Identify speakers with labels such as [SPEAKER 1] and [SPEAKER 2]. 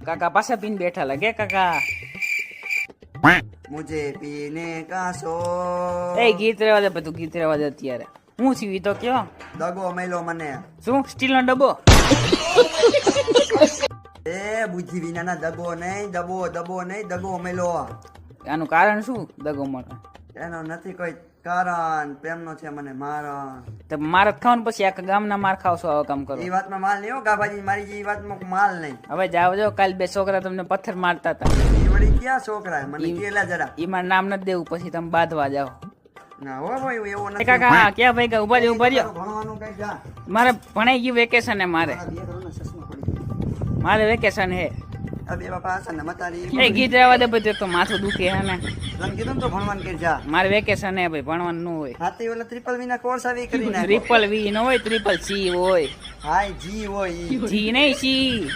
[SPEAKER 1] કાકા પાછા પીને બેઠા લાગે કાકા.
[SPEAKER 2] મુજે પીને કા શો.
[SPEAKER 1] એ ગીત રેવા દે બધું, ગીત રેવા દે અત્યારે. હું છું ઈ તો કયો.
[SPEAKER 2] દગો મેલો મને.
[SPEAKER 1] શું સ્ટીલ નો ડબ્બો?
[SPEAKER 2] એ બુદ્ધિ વિનાના દગો નહીં, દબો નહીં, દગો મેલો.
[SPEAKER 1] આનું કારણ શું દગો મળે?
[SPEAKER 2] એનો નથી કોઈ કારણ, પ્રેમનો છે મને મારણ.
[SPEAKER 1] તો માર જ ખાવાનું પછી આખા ગામના માર ખાવશો આવા કામ કરો.
[SPEAKER 2] એ વાતમાં માલ નહીં હો ગાભાજી, મારી એ વાતમાં માલ નહીં.
[SPEAKER 1] હવે જાવ જો, કાલ બે છોકરા તમને પથ્થર મારતા હતા.
[SPEAKER 2] એ વળી ક્યાં છોકરા મને કેલા જરા.
[SPEAKER 1] ઈ મારું નામ નથી દેવું, પછી તમે બાંધવા જાઓ.
[SPEAKER 2] ના હો ભાઈ એવું
[SPEAKER 1] એ
[SPEAKER 2] નથી.
[SPEAKER 1] કાકા ક્યાં ભાઈ કા ઉભા રહ્યો.
[SPEAKER 2] ભણવાનું કઈ જા.
[SPEAKER 1] મારે ભણાઈ ગયું વેકેશન હે મારે.
[SPEAKER 2] બે કરોડનો ચશ્મો પડી
[SPEAKER 1] મારે વેકેશન હે.
[SPEAKER 2] ગયો. બે બાપા હશે ને મતારી.
[SPEAKER 1] એ ગીત રહેવા દે બધું, તો માથું દુખે હે ને.
[SPEAKER 2] તને કીધું ને તો ભણવાનું કરી જા.
[SPEAKER 1] મારે વેકેશન હે ભાઈ, ભણવાનું ન હોય.
[SPEAKER 2] હાથી ઓલા ટ્રિપલ વી ના કોર્સ આવી કરી નાખો.
[SPEAKER 1] ટ્રિપલ વી ન હોય, ટ્રિપલ સી હોય.
[SPEAKER 2] હાય જી હોય ઈ.
[SPEAKER 1] જી નહીં સી.